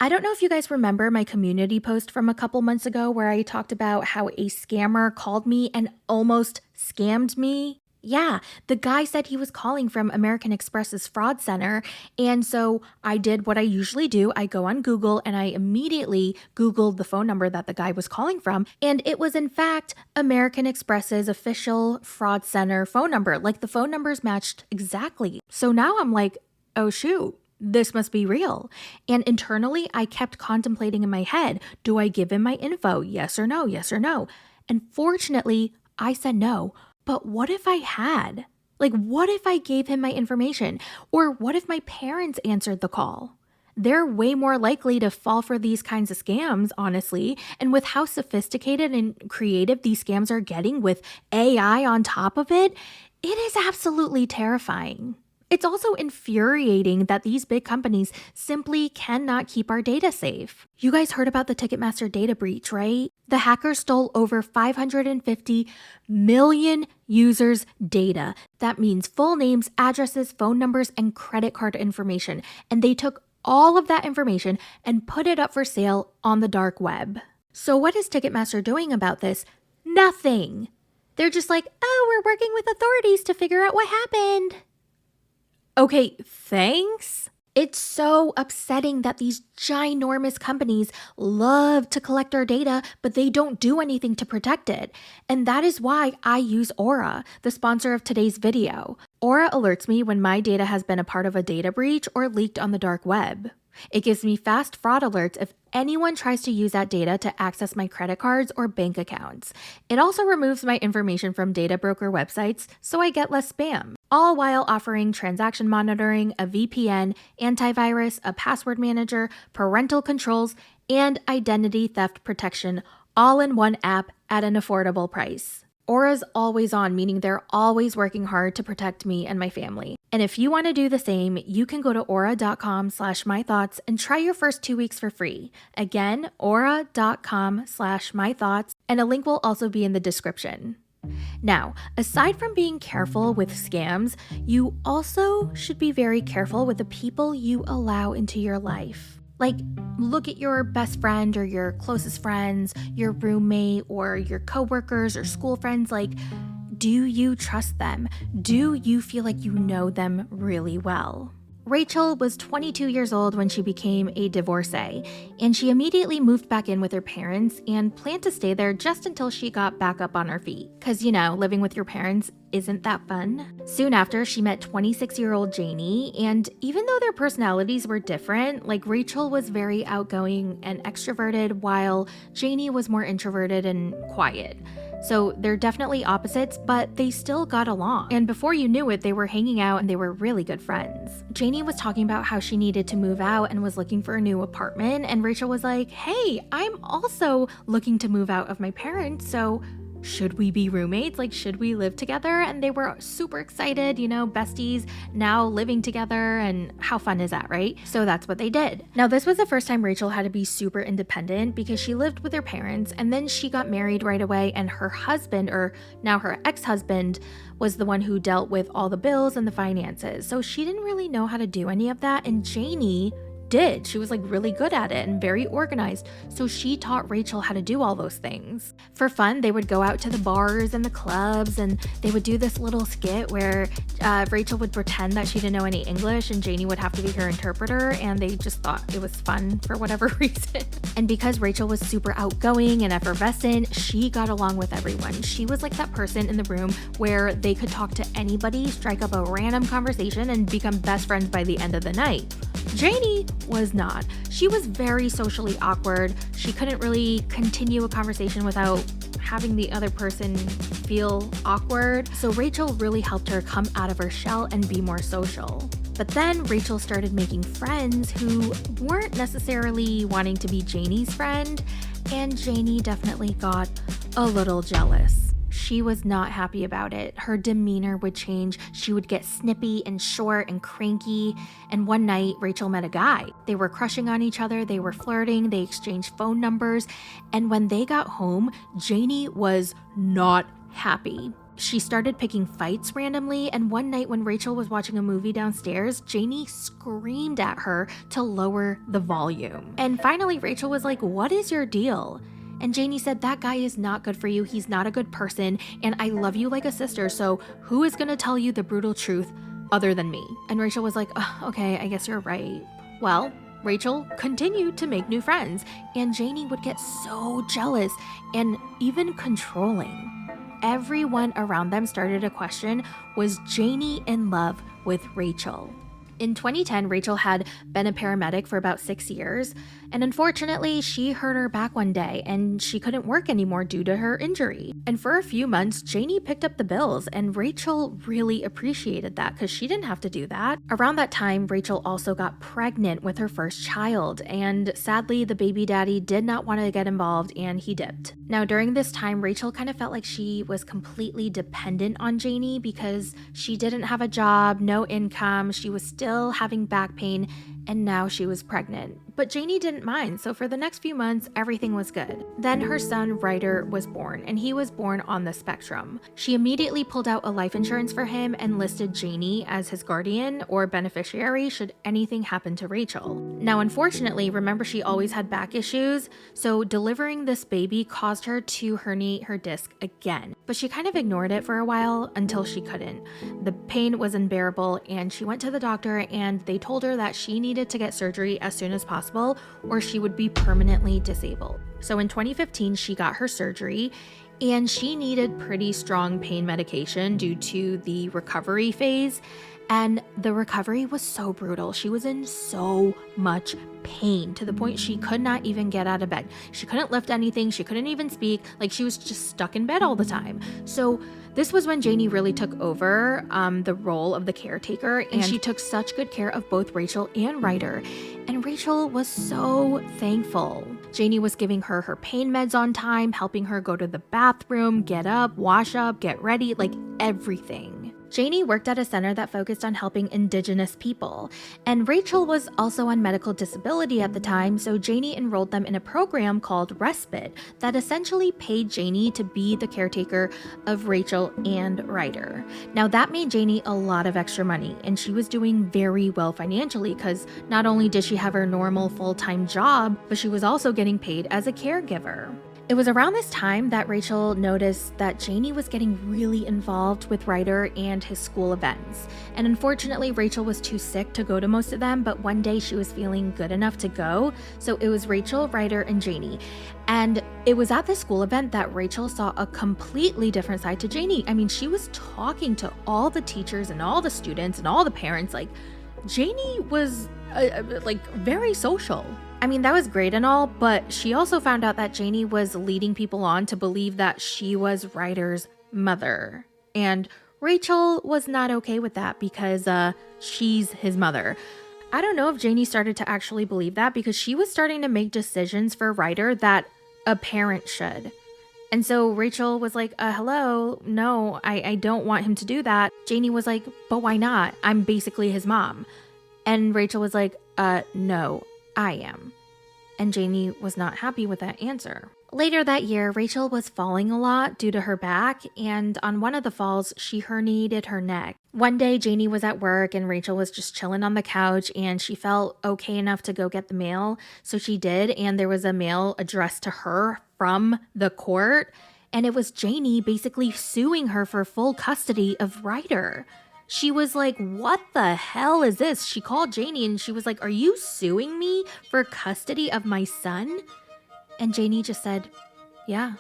I don't know if you guys remember my community post from a couple months ago where I talked about how a scammer called me and almost scammed me. Yeah, the guy said he was calling from American Express's fraud center. And so I did what I usually do. I go on Google and I immediately Googled the phone number that the guy was calling from. And it was, in fact, American Express's official fraud center phone number. Like the phone numbers matched exactly. So now I'm like, oh, shoot. This must be real. And internally, I kept contemplating in my head, do I give him my info? Yes or no? Yes or no? And fortunately, I said no. But what if I had? Like, what if I gave him my information? Or what if my parents answered the call? They're way more likely to fall for these kinds of scams, honestly. And with how sophisticated and creative these scams are getting with AI on top of it, it is absolutely terrifying. It's also infuriating that these big companies simply cannot keep our data safe. You guys heard about the Ticketmaster data breach, right? The hackers stole over 550 million users' data. That means full names, addresses, phone numbers, and credit card information. And they took all of that information and put it up for sale on the dark web. So what is Ticketmaster doing about this? Nothing. They're just like, oh, we're working with authorities to figure out what happened. Okay, thanks. It's so upsetting that these ginormous companies love to collect our data, but they don't do anything to protect it. And that is why I use Aura, the sponsor of today's video. Aura alerts me when my data has been a part of a data breach or leaked on the dark web. It gives me fast fraud alerts if anyone tries to use that data to access my credit cards or bank accounts. It also removes my information from data broker websites so I get less spam, all while offering transaction monitoring, a VPN, antivirus, a password manager, parental controls, and identity theft protection all in one app at an affordable price. Aura's always on, meaning they're always working hard to protect me and my family. And if you want to do the same, you can go to aura.com/mythoughts and try your first 2 weeks for free. Again, aura.com/mythoughts, and a link will also be in the description. Now, aside from being careful with scams, you also should be very careful with the people you allow into your life. Like, look at your best friend or your closest friends, your roommate or your coworkers or school friends. Like, do you trust them? Do you feel like you know them really well? Rachel was 22 years old when she became a divorcee, and she immediately moved back in with her parents and planned to stay there just until she got back up on her feet. Because, living with your parents isn't that fun. Soon after, she met 26-year-old Janie, and even though their personalities were different, like Rachel was very outgoing and extroverted, while Janie was more introverted and quiet. So they're definitely opposites, but they still got along. And before you knew it, they were hanging out and they were really good friends. Janie was talking about how she needed to move out and was looking for a new apartment. And Rachel was like, hey, I'm also looking to move out of my parents, so should we be roommates? Like, should we live together? And they were super excited, besties now living together, and how fun is that, right? So that's what they did. Now, this was the first time Rachel had to be super independent because she lived with her parents and then she got married right away, and her husband, or now her ex-husband, was the one who dealt with all the bills and the finances. So she didn't really know how to do any of that, and Janie did. She was really good at it and very organized. So she taught Rachel how to do all those things. For fun, they would go out to the bars and the clubs, and they would do this little skit where Rachel would pretend that she didn't know any English and Janie would have to be her interpreter, and they just thought it was fun for whatever reason. And because Rachel was super outgoing and effervescent, she got along with everyone. She was like that person in the room where they could talk to anybody, strike up a random conversation, and become best friends by the end of the night. Janie was not. She was very socially awkward. She couldn't really continue a conversation without having the other person feel awkward. So Rachel really helped her come out of her shell and be more social. But then Rachel started making friends who weren't necessarily wanting to be Janie's friend, and Janie definitely got a little jealous. She was not happy about it. Her demeanor would change. She would get snippy and short and cranky. And one night, Rachel met a guy. They were crushing on each other. They were flirting. They exchanged phone numbers. And when they got home, Janie was not happy. She started picking fights randomly, and one night when Rachel was watching a movie downstairs, Janie screamed at her to lower the volume. And finally, Rachel was like, "What is your deal?" And Janie said, "That guy is not good for you. He's not a good person, and I love you like a sister, so who is gonna tell you the brutal truth other than me?" And Rachel was like, "Okay, I guess you're right." Well, Rachel continued to make new friends, and Janie would get so jealous and even controlling. Everyone around them started to question, was Janie in love with Rachel? In 2010, Rachel had been a paramedic for about 6 years, and unfortunately, she hurt her back one day and she couldn't work anymore due to her injury. And for a few months, Janie picked up the bills, and Rachel really appreciated that because she didn't have to do that. Around that time, Rachel also got pregnant with her first child, and sadly, the baby daddy did not want to get involved and he dipped. Now, during this time, Rachel kind of felt like she was completely dependent on Janie because she didn't have a job, no income, she was still having back pain, and now she was pregnant. But Janie didn't mind, so for the next few months, everything was good. Then her son, Ryder, was born, and he was born on the spectrum. She immediately pulled out a life insurance for him and listed Janie as his guardian or beneficiary should anything happen to Rachel. Now, unfortunately, remember she always had back issues, so delivering this baby caused her to herniate her disc again. But she kind of ignored it for a while until she couldn't. The pain was unbearable, and she went to the doctor, and they told her that she needed to get surgery as soon as possible or she would be permanently disabled. So in 2015, she got her surgery, and she needed pretty strong pain medication due to the recovery phase. And the recovery was so brutal. She was in so much pain to the point she could not even get out of bed. She couldn't lift anything. She couldn't even speak. Like, she was just stuck in bed all the time. So this was when Janie really took over the role of the caretaker, and she took such good care of both Rachel and Ryder. And Rachel was so thankful. Janie was giving her her pain meds on time, helping her go to the bathroom, get up, wash up, get ready, like everything. Janie worked at a center that focused on helping Indigenous people, and Rachel was also on medical disability at the time, so Janie enrolled them in a program called Respite that essentially paid Janie to be the caretaker of Rachel and Ryder. Now, that made Janie a lot of extra money, and she was doing very well financially because not only did she have her normal full-time job, but she was also getting paid as a caregiver. It was around this time that Rachel noticed that Janie was getting really involved with Ryder and his school events. And unfortunately, Rachel was too sick to go to most of them, but one day she was feeling good enough to go. So it was Rachel, Ryder, and Janie. And it was at this school event that Rachel saw a completely different side to Janie. I mean, she was talking to all the teachers and all the students and all the parents. Like, Janie was very social. I mean, that was great and all, but she also found out that Janie was leading people on to believe that she was Ryder's mother. And Rachel was not okay with that because she's his mother. I don't know if Janie started to actually believe that because she was starting to make decisions for Ryder that a parent should. And so Rachel was like, hello, no, I don't want him to do that. Janie was like, but why not? I'm basically his mom. And Rachel was like, no, I am. And Janie was not happy with that answer. Later that year, Rachel was falling a lot due to her back, and on one of the falls, she herniated her neck. One day, Janie was at work and Rachel was just chilling on the couch, and she felt okay enough to go get the mail. So she did, and there was a mail addressed to her from the court, and it was Janie basically suing her for full custody of Ryder. She was like, what the hell is this? She called Janie and she was like, are you suing me for custody of my son? And Janie just said, yeah.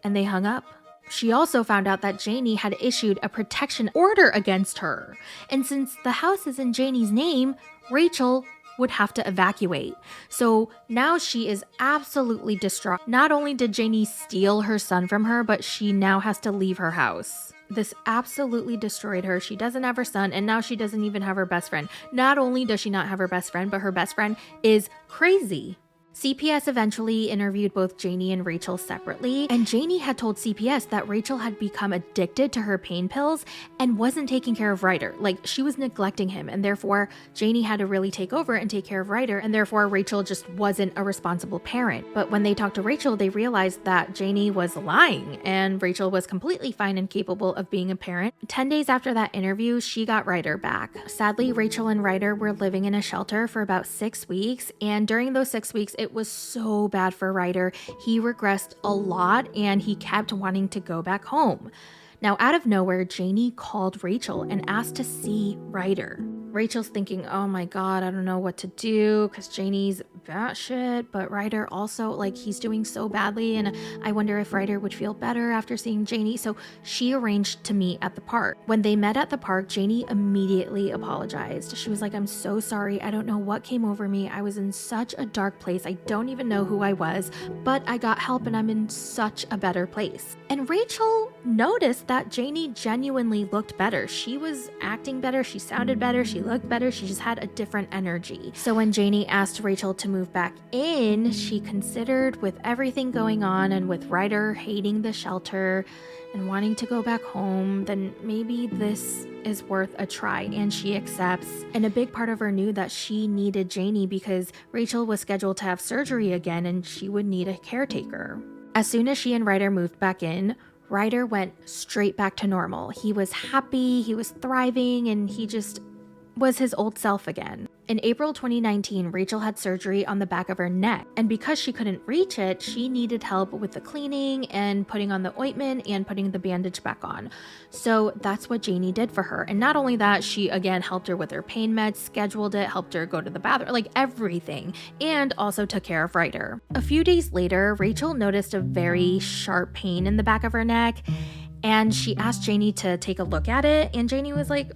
And they hung up. She also found out that Janie had issued a protection order against her. And since the house is in Janie's name, Rachel would have to evacuate. So now she is absolutely distraught. Not only did Janie steal her son from her, but she now has to leave her house. This absolutely destroyed her. She doesn't have her son, and now she doesn't even have her best friend. Not only does she not have her best friend, but her best friend is crazy. CPS eventually interviewed both Janie and Rachel separately, and Janie had told CPS that Rachel had become addicted to her pain pills and wasn't taking care of Ryder. Like, she was neglecting him, and therefore Janie had to really take over and take care of Ryder, and therefore Rachel just wasn't a responsible parent. But when they talked to Rachel, they realized that Janie was lying, and Rachel was completely fine and capable of being a parent. 10 days after that interview, she got Ryder back. Sadly, Rachel and Ryder were living in a shelter for about 6 weeks, and during those 6 weeks, it was so bad for Ryder. He regressed a lot and he kept wanting to go back home. Now, out of nowhere, Janie called Rachel and asked to see Ryder. Rachel's thinking, oh my God, I don't know what to do because Janie's batshit, but Ryder also, like, he's doing so badly, and I wonder if Ryder would feel better after seeing Janie. So she arranged to meet at the park. When they met at the park, Janie immediately apologized. She was like, I'm so sorry. I don't know what came over me. I was in such a dark place. I don't even know who I was, but I got help and I'm in such a better place. And Rachel noticed that Janie genuinely looked better. She was acting better. She sounded better. She looked better. She just had a different energy. So when Janie asked Rachel to move back in, she considered, with everything going on and with Ryder hating the shelter and wanting to go back home, then maybe this is worth a try, and she accepts. And a big part of her knew that she needed Janie because Rachel was scheduled to have surgery again and she would need a caretaker. As soon as she and Ryder moved back in, Ryder went straight back to normal. He was happy, he was thriving, and he just was his old self again. In April 2019, Rachel had surgery on the back of her neck, and because she couldn't reach it, she needed help with the cleaning and putting on the ointment and putting the bandage back on. So that's what Janie did for her. And not only that, she again helped her with her pain meds, scheduled it, helped her go to the bathroom, like everything, and also took care of Ryder. A few days later, Rachel noticed a very sharp pain in the back of her neck, and she asked Janie to take a look at it, and Janie was like,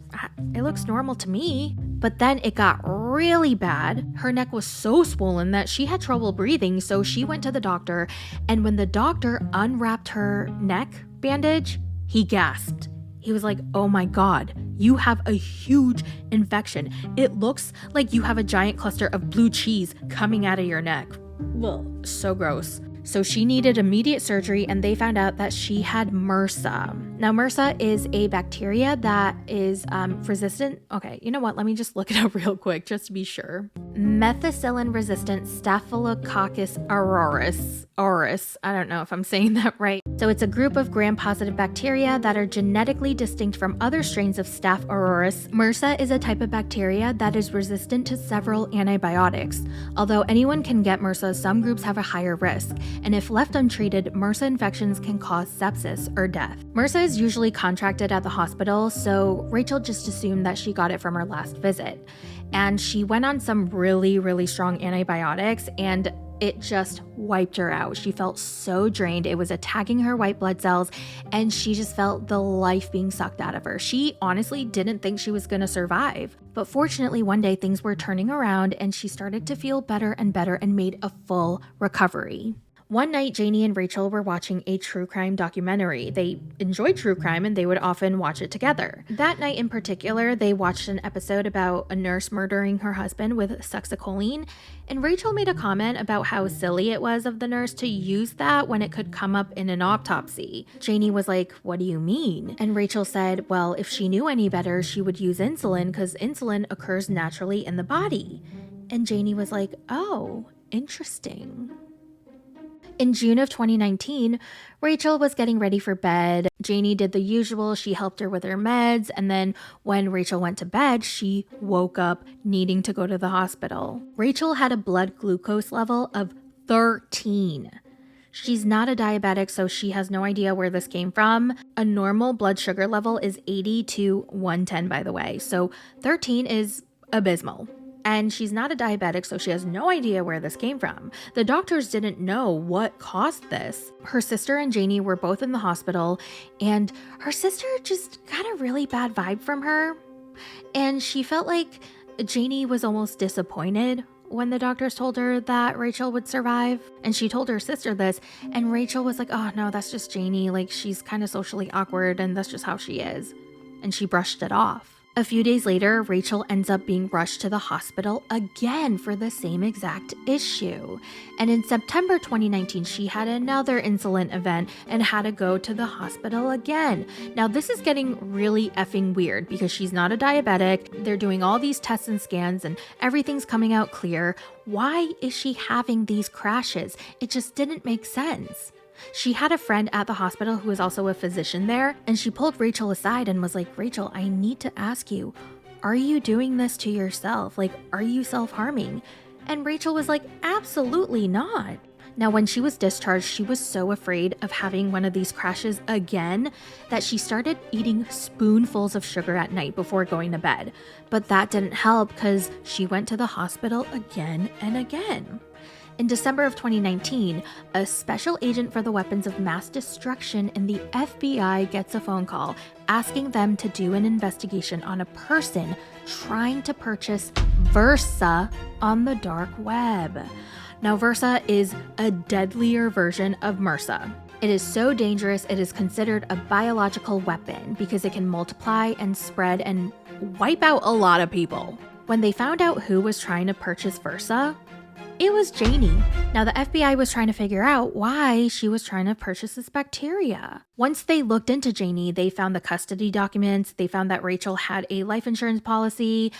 it looks normal to me. But then it got really bad. Her neck was so swollen that she had trouble breathing, so she went to the doctor, and when the doctor unwrapped her neck bandage, he gasped. He was like, oh my God, you have a huge infection. It looks like you have a giant cluster of blue cheese coming out of your neck. Ugh, so gross. So she needed immediate surgery, and they found out that she had MRSA. Now, MRSA is a bacteria that is resistant. Okay, you know what? Let me just look it up real quick just to be sure. Methicillin-resistant Staphylococcus aureus. I don't know if I'm saying that right. So it's a group of gram-positive bacteria that are genetically distinct from other strains of Staph aureus. MRSA is a type of bacteria that is resistant to several antibiotics. Although anyone can get MRSA, some groups have a higher risk. And if left untreated, MRSA infections can cause sepsis or death. MRSA is usually contracted at the hospital, so Rachel just assumed that she got it from her last visit. And she went on some really, really strong antibiotics, and it just wiped her out. She felt so drained. It was attacking her white blood cells, and she just felt the life being sucked out of her. She honestly didn't think she was going to survive. But fortunately, one day things were turning around, and she started to feel better and better and made a full recovery. One night, Janie and Rachel were watching a true crime documentary. They enjoyed true crime and they would often watch it together. That night in particular, they watched an episode about a nurse murdering her husband with succinylcholine, and Rachel made a comment about how silly it was of the nurse to use that when it could come up in an autopsy. Janie was like, what do you mean? And Rachel said, well, if she knew any better, she would use insulin because insulin occurs naturally in the body. And Janie was like, oh, interesting. In June of 2019, Rachel was getting ready for bed. Janie did the usual. She helped her with her meds. And then when Rachel went to bed, she woke up needing to go to the hospital. Rachel had a blood glucose level of 13. She's not a diabetic, so she has no idea where this came from. A normal blood sugar level is 80 to 110, by the way. So 13 is abysmal. And she's not a diabetic, so she has no idea where this came from. The doctors didn't know what caused this. Her sister and Janie were both in the hospital, and her sister just got a really bad vibe from her. And she felt like Janie was almost disappointed when the doctors told her that Rachel would survive. And she told her sister this, and Rachel was like, oh no, that's just Janie. Like, she's kind of socially awkward, and that's just how she is. And she brushed it off. A few days later, Rachel ends up being rushed to the hospital again for the same exact issue. And in September 2019, she had another insulin event and had to go to the hospital again. Now, this is getting really effing weird because she's not a diabetic. They're doing all these tests and scans and everything's coming out clear. Why is she having these crashes? It just didn't make sense. She had a friend at the hospital who was also a physician there, and she pulled Rachel aside and was like, Rachel, I need to ask you, are you doing this to yourself? Like, are you self-harming? And Rachel was like, absolutely not. Now, when she was discharged, she was so afraid of having one of these crashes again that she started eating spoonfuls of sugar at night before going to bed. But that didn't help because she went to the hospital again and again. In December of 2019, a special agent for the weapons of mass destruction in the FBI gets a phone call asking them to do an investigation on a person trying to purchase Versa on the dark web. Now, Versa is a deadlier version of MRSA. It is so dangerous, it is considered a biological weapon because it can multiply and spread and wipe out a lot of people. When they found out who was trying to purchase Versa, it was Janie. Now, the FBI was trying to figure out why she was trying to purchase this bacteria. Once they looked into Janie, they found the custody documents, they found that Rachel had a life insurance policy,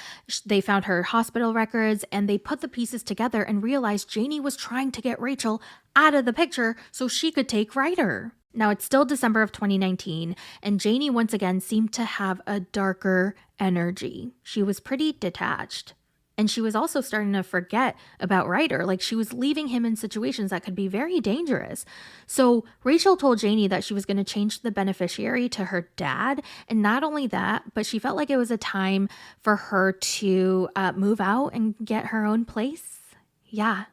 they found her hospital records, and they put the pieces together and realized Janie was trying to get Rachel out of the picture so she could take Ryder. Now, it's still December of 2019, and Janie once again seemed to have a darker energy. She was pretty detached. And she was also starting to forget about Ryder. Like, she was leaving him in situations that could be very dangerous. So Rachel told Janie that she was going to change the beneficiary to her dad. And not only that, but she felt like it was a time for her to move out and get her own place. Yeah.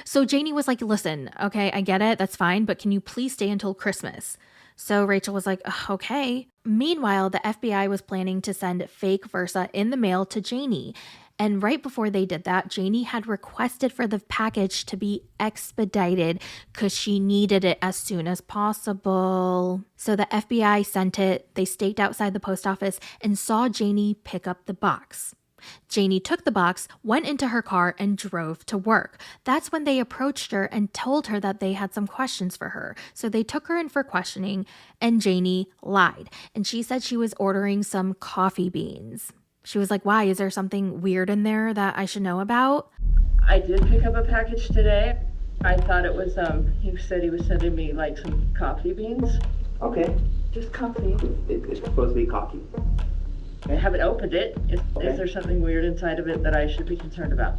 So Janie was like, listen, okay, I get it. That's fine. But can you please stay until Christmas? So Rachel was like, okay. Meanwhile, the FBI was planning to send fake Versa in the mail to Janie. And right before they did that, Janie had requested for the package to be expedited because she needed it as soon as possible. So the FBI sent it. They staked outside the post office and saw Janie pick up the box. Janie took the box, went into her car, and drove to work. That's when they approached her and told her that they had some questions for her. So they took her in for questioning, and Janie lied. And she said she was ordering some coffee beans. She was like, why? Is there something weird in there that I should know about? I did pick up a package today. I thought it was, he said he was sending me like some coffee beans. Okay. Just coffee. It's supposed to be coffee. I haven't opened it. Okay. Is there something weird inside of it that I should be concerned about?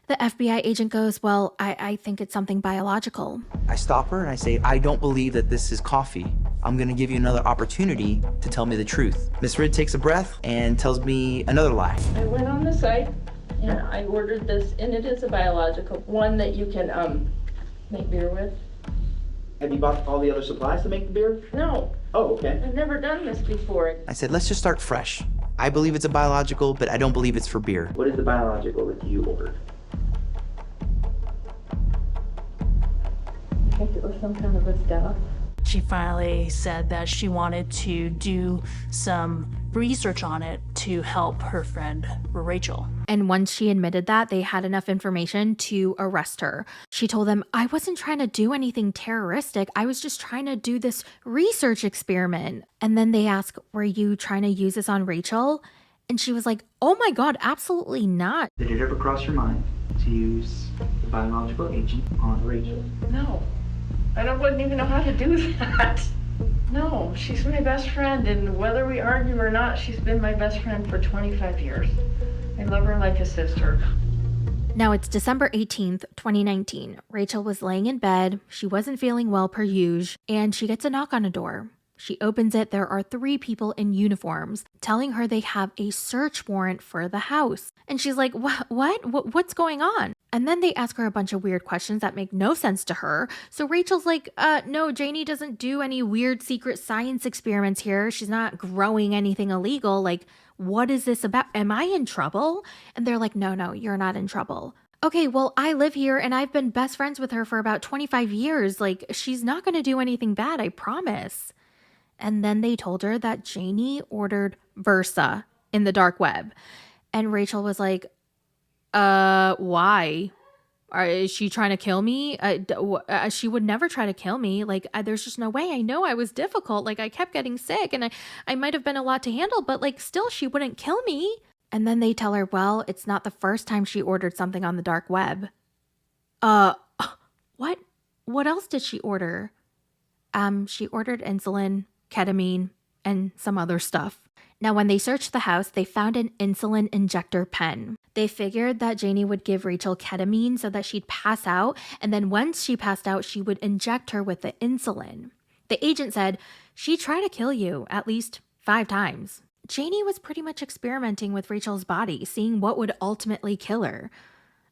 The FBI agent goes, well, I think it's something biological. I stop her and I say, I don't believe that this is coffee. I'm gonna give you another opportunity to tell me the truth. Miss Rid takes a breath and tells me another lie. I went on the site and I ordered this, and it is a biological one that you can make beer with. Have you bought all the other supplies to make the beer? No, Oh, okay. I've never done this before. I said, let's just start fresh. I believe it's a biological, but I don't believe it's for beer. What is the biological that you ordered? I think it was some kind of a stuff. She finally said that she wanted to do some research on it to help her friend Rachel. And once she admitted that, they had enough information to arrest her. She told them, I wasn't trying to do anything terroristic. I was just trying to do this research experiment. And then they asked, were you trying to use this on Rachel? And she was like, oh my God, absolutely not. Did it ever cross your mind to use the biological agent on Rachel? No, wouldn't even know how to do that. No, she's my best friend, and whether we argue or not, she's been my best friend for 25 years. I love her like a sister. Now it's December 18th, 2019. Rachel was laying in bed. She wasn't feeling well per usual, and she gets a knock on a door. She opens it. There are 3 people in uniforms telling her they have a search warrant for the house. And she's like, what's going on? And then they ask her a bunch of weird questions that make no sense to her. So Rachel's like, no, Janie doesn't do any weird secret science experiments here. She's not growing anything illegal. Like, what is this about? Am I in trouble? And they're like, no, you're not in trouble. Okay, well, I live here and I've been best friends with her for about 25 years. Like, she's not going to do anything bad, I promise. And then they told her that Janie ordered Versa in the dark web. And Rachel was like, why? Is she trying to kill me? She would never try to kill me. Like, there's just no way. I know I was difficult. Like, I kept getting sick and I might have been a lot to handle, but like, still, she wouldn't kill me. And then they tell her, well, it's not the first time she ordered something on the dark web. What? What else did she order? She ordered insulin, ketamine, and some other stuff. Now, when they searched the house, they found an insulin injector pen. They figured that Janie would give Rachel ketamine so that she'd pass out, and then once she passed out, she would inject her with the insulin. The agent said, she tried to kill you at least 5 times. Janie was pretty much experimenting with Rachel's body, seeing what would ultimately kill her.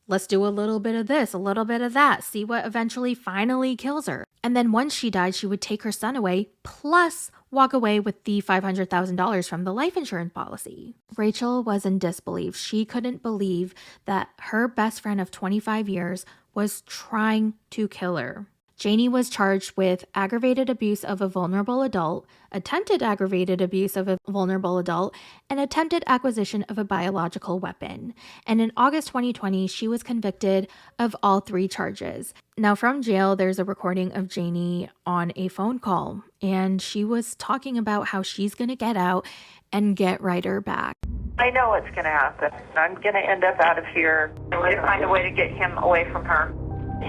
Let's do a little bit of this, a little bit of that, see what eventually finally kills her. And then once she died, she would take her son away, plus walk away with the $500,000 from the life insurance policy. Rachel was in disbelief. She couldn't believe that her best friend of 25 years was trying to kill her. Janie was charged with aggravated abuse of a vulnerable adult, attempted aggravated abuse of a vulnerable adult, and attempted acquisition of a biological weapon. And in August 2020, she was convicted of all 3 charges. Now, from jail, there's a recording of Janie on a phone call, and she was talking about how she's going to get out and get Ryder back. I know what's going to happen. I'm going to end up out of here. I'm going to find a way to get him away from her.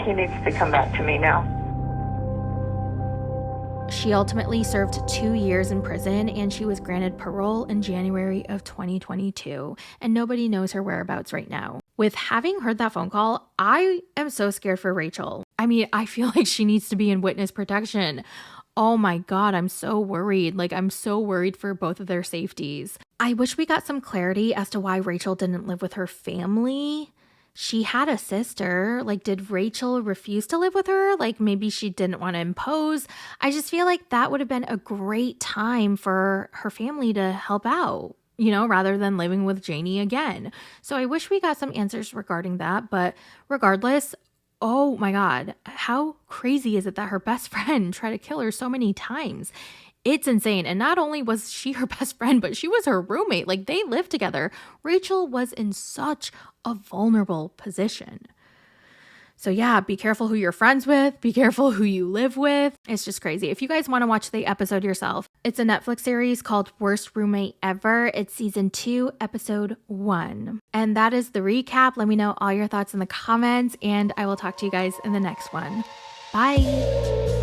He needs to come back to me now. She ultimately served 2 years in prison, and she was granted parole in January of 2022, and nobody knows her whereabouts right now. With having heard that phone call, I am so scared for Rachel. I mean, I feel like she needs to be in witness protection. Oh my God, I'm so worried. Like, I'm so worried for both of their safeties. I wish we got some clarity as to why Rachel didn't live with her family. She had a sister. Like, did Rachel refuse to live with her? Like, maybe she didn't want to impose. I just feel like that would have been a great time for her family to help out, you know, rather than living with Janie again. So I wish we got some answers regarding that. But regardless, oh my God, how crazy is it that her best friend tried to kill her so many times? It's insane. And not only was she her best friend, but she was her roommate. Like, they lived together. Rachel was in such a vulnerable position. So yeah, be careful who you're friends with. Be careful who you live with. It's just crazy. If you guys want to watch the episode yourself, it's a Netflix series called Worst Roommate Ever. It's season 2, episode 1. And that is the recap. Let me know all your thoughts in the comments, and I will talk to you guys in the next one. Bye.